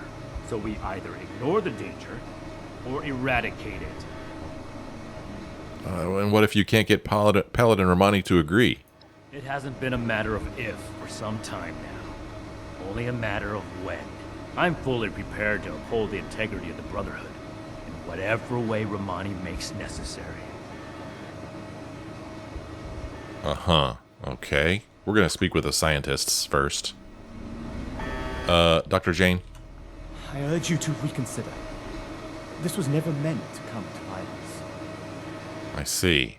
So we either ignore the danger or eradicate it. And what if you can't get Paladin Romani to agree? It hasn't been a matter of if for some time now. Only a matter of when. I'm fully prepared to uphold the integrity of the Brotherhood in whatever way Romani makes necessary. Uh-huh. Okay. We're going to speak with the scientists first. Dr. Jane? I urge you to reconsider. This was never meant to come to violence. I see.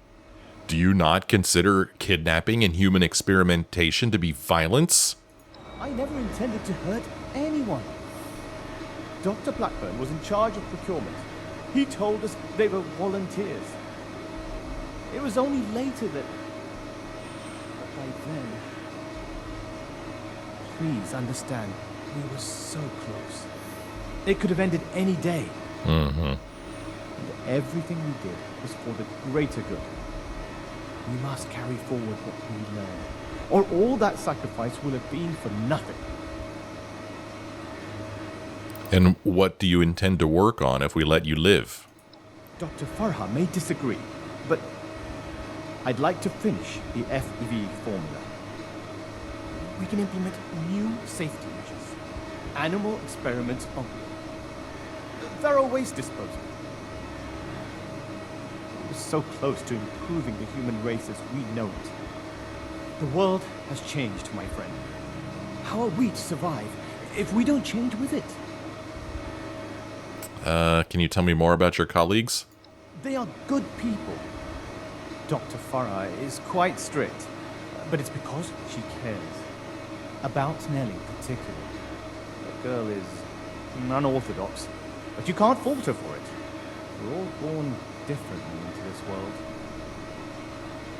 Do you not consider kidnapping and human experimentation to be violence? I never intended to hurt anyone. Dr. Blackburn was in charge of procurement. He told us they were volunteers. It was only later that... But by then... Please understand, we were so close. It could have ended any day. Mm-hmm. And everything we did was for the greater good. We must carry forward what we learned, or all that sacrifice will have been for nothing. And what do you intend to work on if we let you live? Dr. Farha may disagree, but I'd like to finish the FEV formula. We can implement new safety measures. Animal experiments only. Thorough waste disposal. We're so close to improving the human race as we know it. The world has changed, my friend. How are we to survive if we don't change with it? Can you tell me more about your colleagues? They are good people. Dr. Farah is quite strict, but it's because she cares. About Nellie particularly. The girl is unorthodox, but you can't fault her for it. We're all born differently into this world.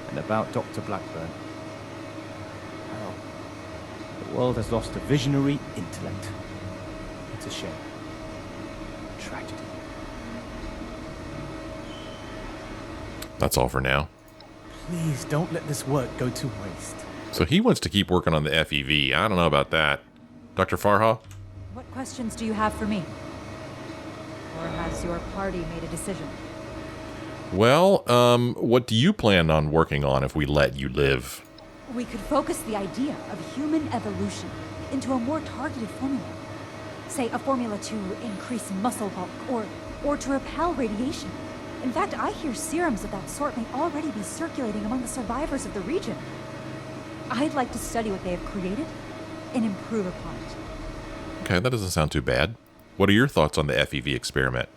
And about Dr. Blackburn. Well, the world has lost a visionary intellect. It's a shame. Tragedy. That's all for now. Please don't let this work go to waste. So he wants to keep working on the FEV. I don't know about that. Dr. Farha? What questions do you have for me? Or has your party made a decision? Well, what do you plan on working on if we let you live? We could focus the idea of human evolution into a more targeted formula. Say, a formula to increase muscle bulk, or to repel radiation. In fact, I hear serums of that sort may already be circulating among the survivors of the region. I'd like to study what they have created and improve upon it. Okay, that doesn't sound too bad. What are your thoughts on the FEV experiment?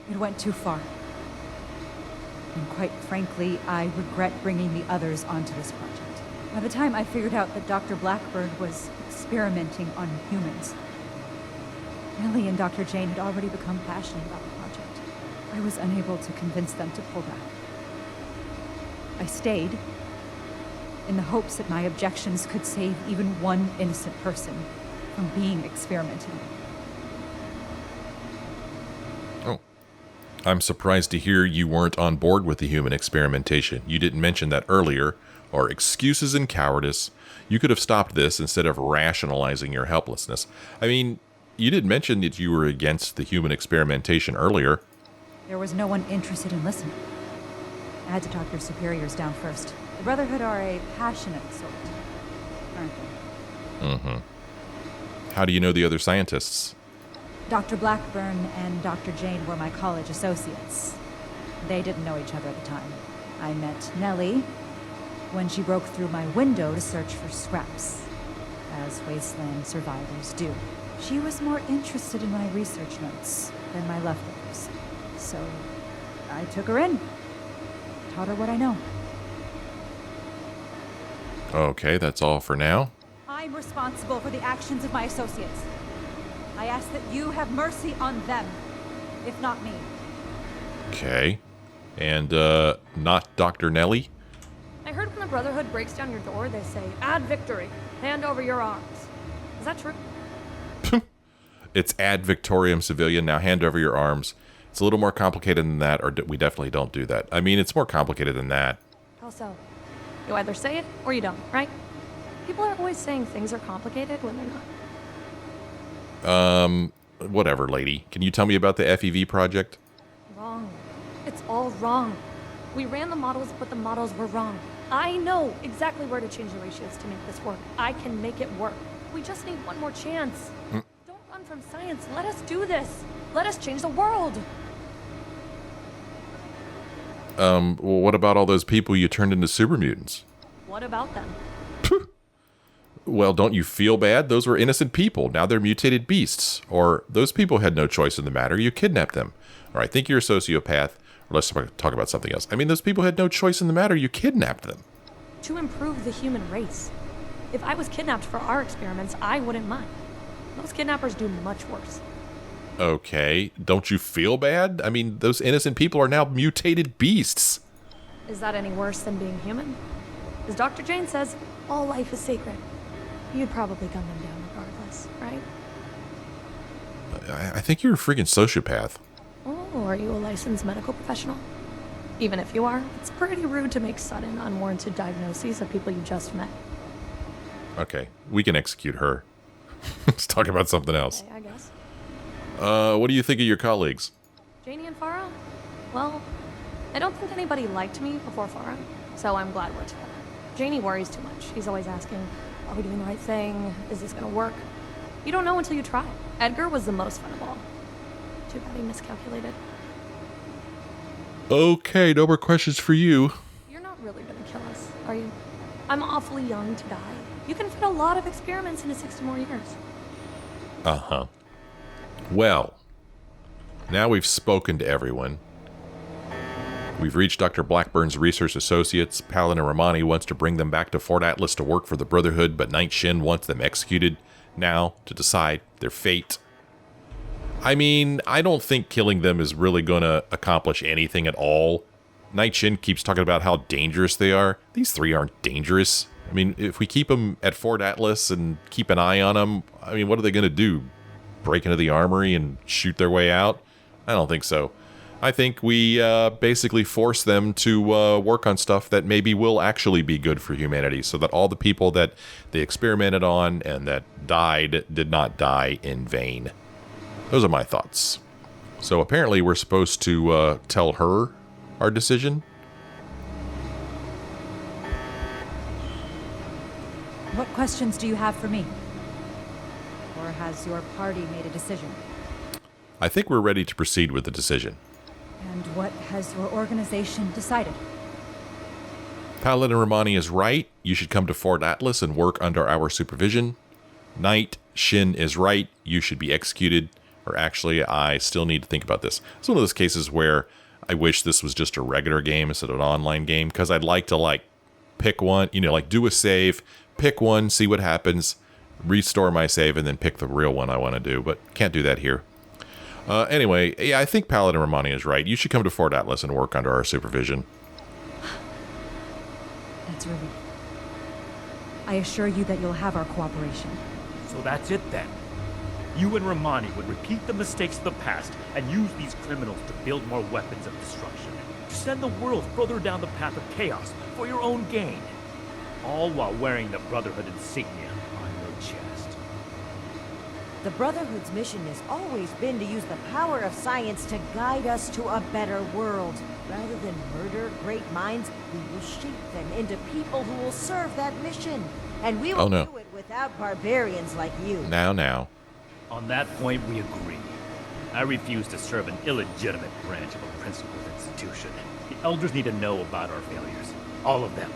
It went too far. And quite frankly, I regret bringing the others onto this project. By the time I figured out that Dr. Blackburn was experimenting on humans, Nellie and Dr. Jane had already become passionate about the project. I was unable to convince them to pull back. I stayed in the hopes that my objections could save even one innocent person from being experimented on. Oh. I'm surprised to hear you weren't on board with the human experimentation. You didn't mention that earlier, or excuses and cowardice. You could have stopped this instead of rationalizing your helplessness. I mean, you did mention that you were against the human experimentation earlier. There was no one interested in listening. I had to talk your superiors down first. The Brotherhood are a passionate sort, aren't they? Mm-hmm. How do you know the other scientists? Dr. Blackburn and Dr. Jane were my college associates. They didn't know each other at the time. I met Nellie when she broke through my window to search for scraps, as wasteland survivors do. She was more interested in my research notes than my leftovers. So I took her in, taught her what I know. Okay, that's all for now. I'm responsible for the actions of my associates. I ask that you have mercy on them, if not me. Okay. And, not Dr. Nellie? I heard when the Brotherhood breaks down your door, they say, "Ad victory, hand over your arms." Is that true? It's ad victoriam civilian, now hand over your arms. It's a little more complicated than that, or we definitely don't do that. I mean, it's more complicated than that. How so? You either say it or you don't, right? People are always saying things are complicated when they're not. Whatever, lady. Can you tell me about the FEV project? Wrong. It's all wrong. We ran the models, but the models were wrong. I know exactly where to change the ratios to make this work. I can make it work. We just need one more chance. Don't run from science. Let us do this. Let us change the world. Well, what about all those people you turned into super mutants? What about them? Well, don't you feel bad? Those were innocent people. Now they're mutated beasts. Or those people had no choice in the matter. You kidnapped them. Or I think you're a sociopath. Or let's talk about something else. I mean, those people had no choice in the matter. You kidnapped them. To improve the human race. If I was kidnapped for our experiments, I wouldn't mind. Most kidnappers do much worse. Okay. Don't you feel bad? I mean, those innocent people are now mutated beasts. Is that any worse than being human? As Dr. Jane says, all life is sacred. You'd probably gun them down regardless, right? I think you're a freaking sociopath. Oh, are you a licensed medical professional? Even if you are, it's pretty rude to make sudden, unwarranted diagnoses of people you just met. Okay, we can execute her. Let's talk about something else. Okay, I guess. What do you think of your colleagues? Janie and Farah? Well, I don't think anybody liked me before Farah, so I'm glad we're together. Janie worries too much. He's always asking, are we doing the right thing? Is this gonna work? You don't know until you try. Edgar was the most fun of all. Too bad he miscalculated. Okay, no more questions for you. You're not really gonna kill us, are you? I'm awfully young to die. You can fit a lot of experiments into 60 more years. Uh-huh. Well, now we've spoken to everyone. We've reached Dr. Blackburn's research associates. Paladin Romani wants to bring them back to Fort Atlas to work for the Brotherhood, but Knight Shin wants them executed now to decide their fate. I mean, I don't think killing them is really going to accomplish anything at all. Knight Shin keeps talking about how dangerous they are. These three aren't dangerous. I mean, if we keep them at Fort Atlas and keep an eye on them, I mean, what are they going to do? Break into the armory and shoot their way out? I don't think so. I think we basically force them to work on stuff that maybe will actually be good for humanity, so that all the people that they experimented on and that died did not die in vain. Those are my thoughts. So apparently we're supposed to tell her our decision. What questions do you have for me? Or has your party made a decision? I think we're ready to proceed with the decision. And what has your organization decided? Paladin Romani is right. You should come to Fort Atlas and work under our supervision. Knight Shin is right. You should be executed. Or actually, I still need to think about this. It's one of those cases where I wish this was just a regular game instead of an online game, because I'd like to, pick one, do a save, pick one, see what happens, restore my save, and then pick the real one I want to do, but can't do that here. Anyway, yeah, I think Paladin Romani is right. You should come to Fort Atlas and work under our supervision. That's relief. I assure you that you'll have our cooperation. So that's it then. You and Romani would repeat the mistakes of the past and use these criminals to build more weapons of destruction. To send the world further down the path of chaos for your own gain. All while wearing the Brotherhood insignia on your chest. The Brotherhood's mission has always been to use the power of science to guide us to a better world. Rather than murder great minds, we will shape them into people who will serve that mission. And we will do it without barbarians like you. Now. On that point, we agree. I refuse to serve an illegitimate branch of a principled institution. The elders need to know about our failures. All of them.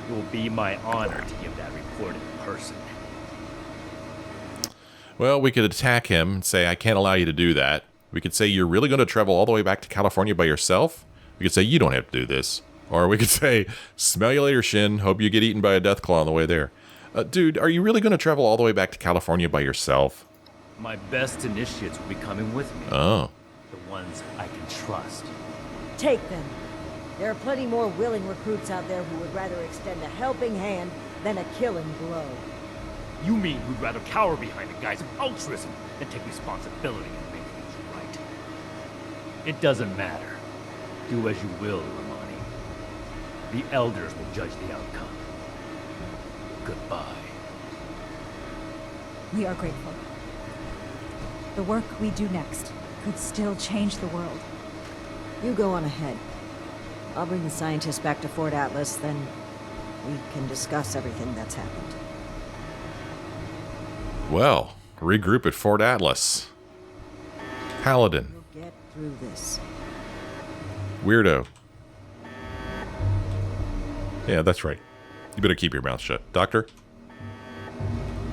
It will be my honor to give that report in person. Well, we could attack him and say, I can't allow you to do that. We could say, you're really going to travel all the way back to California by yourself? We could say, you don't have to do this. Or we could say, smell you later, Shin. Hope you get eaten by a death claw on the way there. Dude, are you really going to travel all the way back to California by yourself? My best initiates will be coming with me. Oh. The ones I can trust. Take them. There are plenty more willing recruits out there who would rather extend a helping hand than a killing blow. You mean we'd rather cower behind the guise of altruism than take responsibility and make things right? It doesn't matter. Do as you will, Romani. The elders will judge the outcome. Goodbye. We are grateful. The work we do next could still change the world. You go on ahead. I'll bring the scientists back to Fort Atlas, then we can discuss everything that's happened. Well, regroup at Fort Atlas. Paladin. We'll get through this. Weirdo. Yeah, that's right. You better keep your mouth shut. Doctor?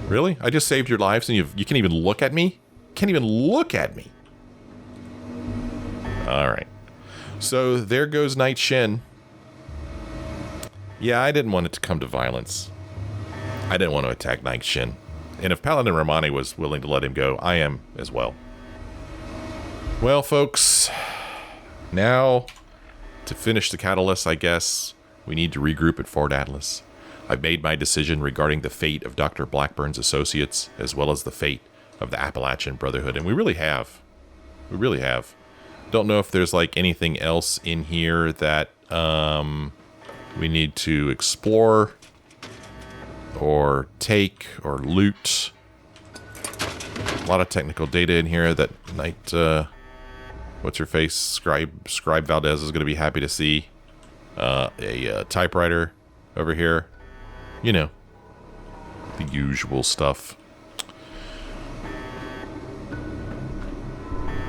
Really? I just saved your lives and you can't even look at me? Can't even look at me. Alright. So there goes Knight Shin. Yeah, I didn't want it to come to violence. I didn't want to attack Knight Shin. And if Paladin Romani was willing to let him go, I am as well. Well, folks, now to finish the catalyst, I guess, we need to regroup at Fort Atlas. I've made my decision regarding the fate of Dr. Blackburn's associates, as well as the fate of the Appalachian Brotherhood, and we really have. We really have. Don't know if there's anything else in here that we need to explore or take or loot. A lot of technical data in here that Knight, what's her face? Scribe Valdez is going to be happy to see. A typewriter over here. You know, the usual stuff.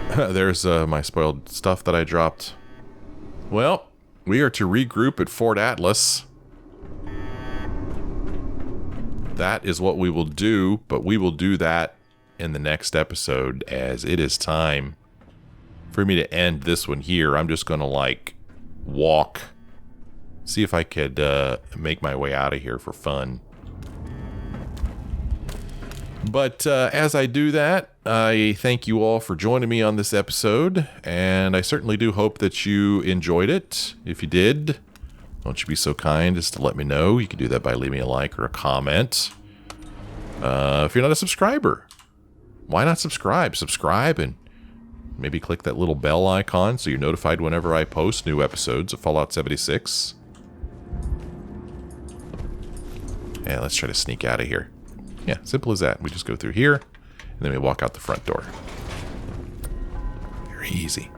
There's my spoiled stuff that I dropped. Well, we are to regroup at Fort Atlas. That is what we will do, but we will do that in the next episode, as it is time for me to end this one here. I'm just going to, like, walk. See if I could make my way out of here for fun. But as I do that, I thank you all for joining me on this episode, and I certainly do hope that you enjoyed it. If you did, won't you be so kind as to let me know? You can do that by leaving a like or a comment. If you're not a subscriber, why not subscribe? Subscribe and maybe click that little bell icon so you're notified whenever I post new episodes of Fallout 76. And let's try to sneak out of here. Yeah, simple as that. We just go through here, and then we walk out the front door. Very easy.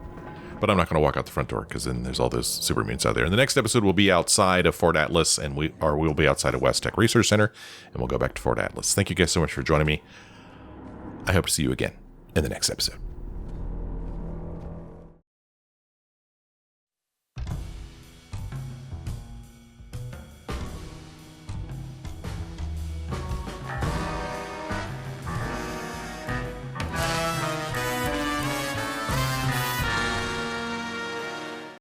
But I'm not going to walk out the front door, because then there's all those super mutants out there. And the next episode will be outside of Fort Atlas, and we'll be outside of West Tek Research Center, and we'll go back to Fort Atlas. Thank you guys so much for joining me. I hope to see you again in the next episode.